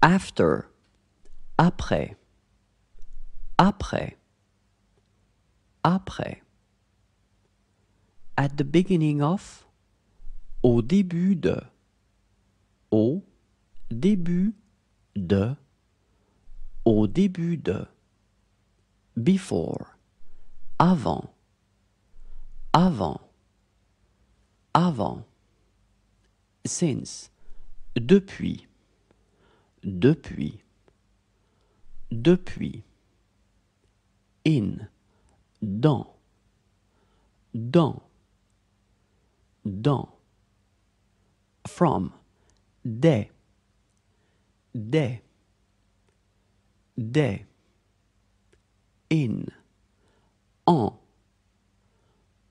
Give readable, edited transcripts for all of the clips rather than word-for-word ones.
after, après, après, après. At the beginning of, au début de, au début de, au début de. Before, avant, avant, avant. Since, depuis, depuis, depuis. In, dans, dans, dans. From, des, des, des. In, en,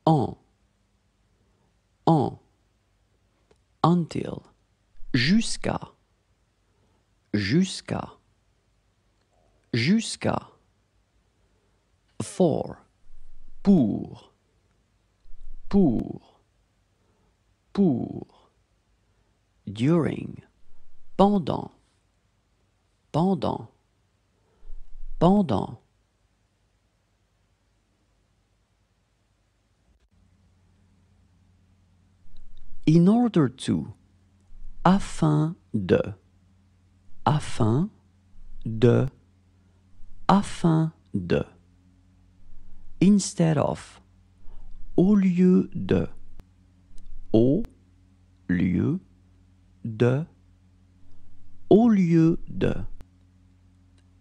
en, en. Until, jusqu'à, jusqu'à, jusqu'à. For, pour, pour, pour. During, pendant, pendant, pendant. In order to, afin de, afin de, afin de. Instead of, au lieu de, au lieu de, au lieu de.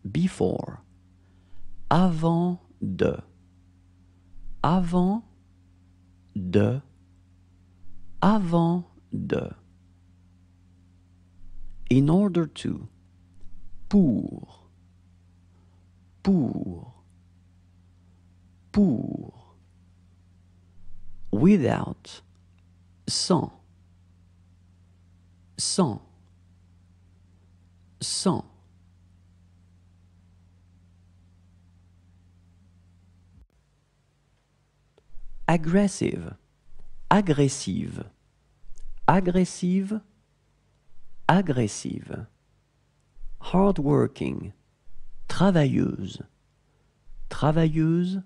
Before, avant de, avant de, avant de. In order to, pour, pour, pour. Without, sans, sans, sans. Aggressive, agressive, agressive, agressive. Hardworking, travailleuse, travailleuse,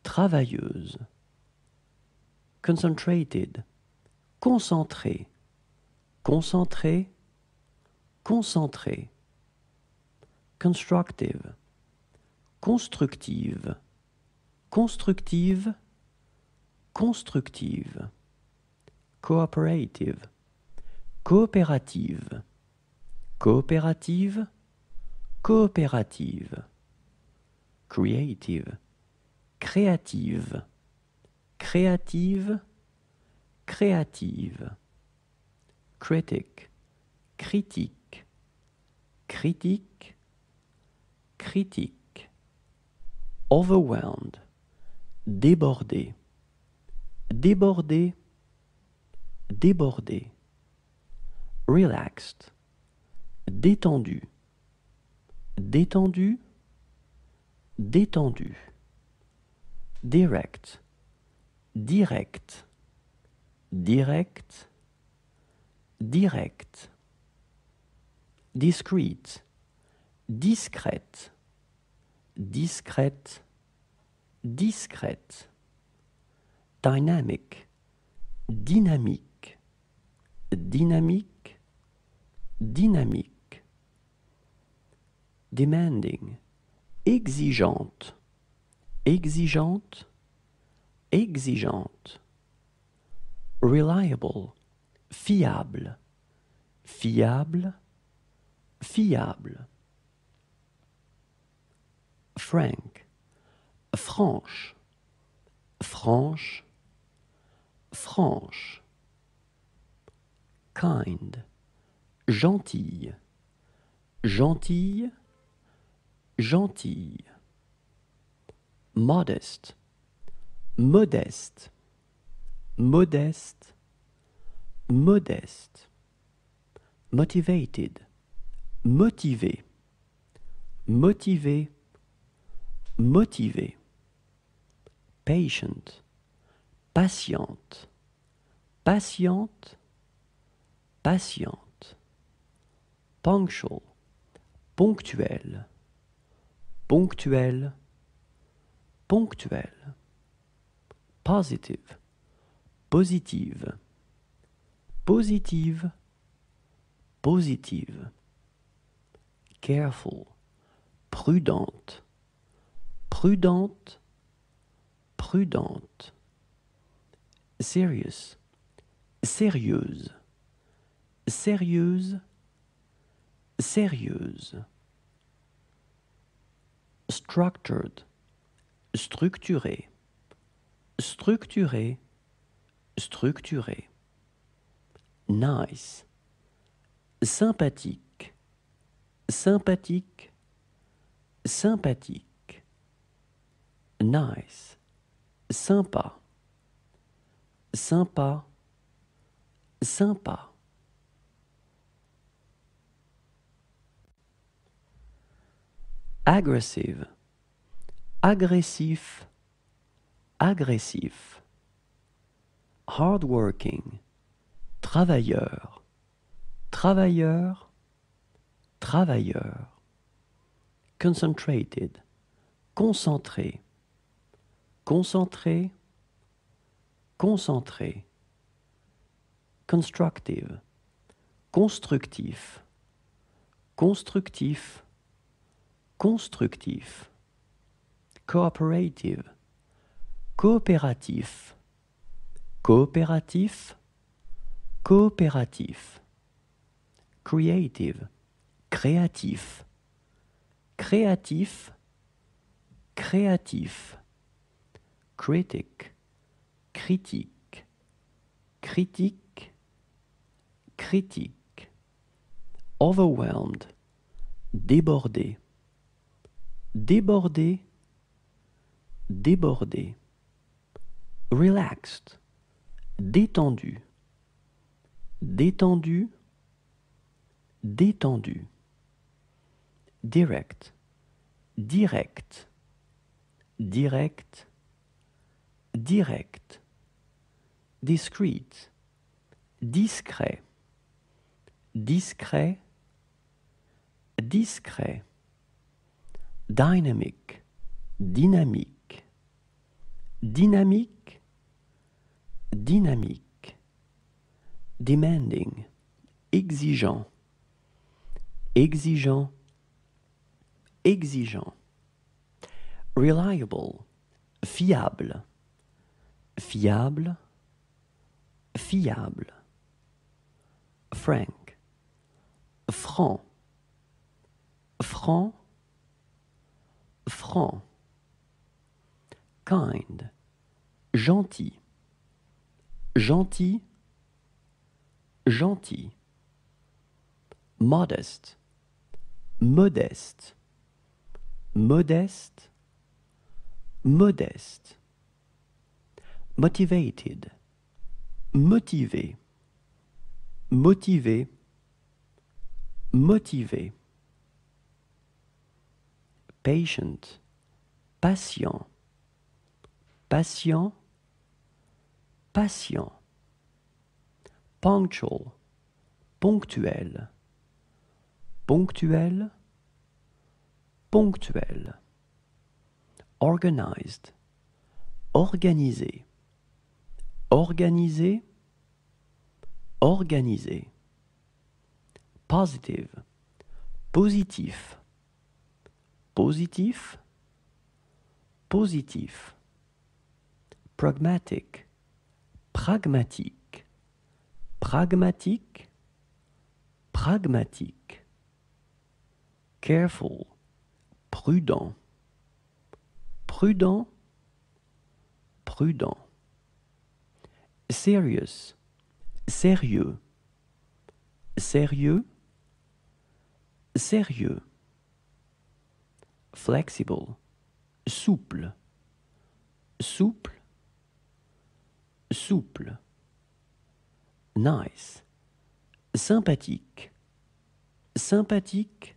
travailleuse. Concentrated, concentré, concentré, concentré. Constructive, constructive, constructive, constructive. Cooperative, coopérative, coopérative, coopérative. Creative, créative, créative, créative. Critic, critique, critique, critique. Overwhelmed, débordé, débordé, débordé. Relaxed, détendu, détendu, détendu. Direct, direct, direct, direct. Discreet, discrète, discrète, discrète. Dynamic, dynamique, dynamique, dynamique. Demanding, exigeante, exigeante, exigeante. Reliable, fiable, fiable, fiable. Frank, franche, franche, franche. Kind, gentille, gentille, gentille. Modest, modeste, modeste, modeste. Motivated, motivé, motivé, motivé. Patient, patiente, patiente, patiente. punctual, ponctuel, ponctuel, ponctuel, positive, positive, positive, positive, careful, prudente, prudente, prudente, serious, sérieuse, sérieuse, sérieuse, structured, structuré, structuré, structuré, nice, sympathique, sympathique, sympathique, nice, sympa, sympa, sympa. Aggressive, agressif, agressif. Hardworking, travailleur, travailleur, travailleur. Concentrated, concentré, concentré, concentré. Constructive, constructif, constructif, constructif. Cooperative, coopératif, coopératif, coopératif. Creative, créatif, créatif, créatif. Critic, critique, critique, critique. Overwhelmed, débordé, débordé, débordé. Relaxed, détendu, détendu, détendu. Direct, direct, direct, direct. Discreet, discret, discret, discret. Dynamic, dynamique, dynamique, dynamique. Demanding, exigeant, exigeant, exigeant. Reliable, fiable, fiable, fiable. Frank, franc, franc, franc. Kind, gentil, gentil, gentil. Modest, modeste, modeste, modeste. Motivated, motivé, motivé, motivé. Patient, patient, patient, patient. Punctual, ponctuel, ponctuel, ponctuel. Organized, organisé, organisé, organisé. Positive, positif, positif, positif. Pragmatic, pragmatique, pragmatique, pragmatique. Careful, prudent, prudent, prudent. Serious, sérieux, sérieux, sérieux. Flexible, souple, souple, souple. Nice, sympathique, sympathique,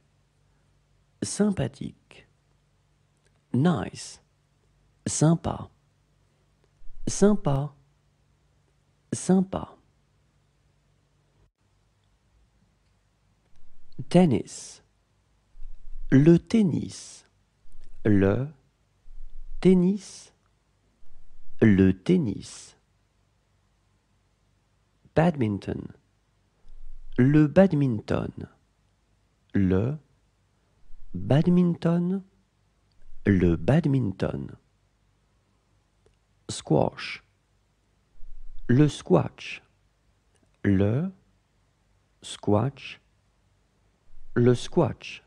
sympathique. Nice, sympa, sympa, sympa. tennis, le tennis, le tennis, le tennis. Badminton, le badminton, le badminton, le badminton. Squash, le squash, le squash, le squash.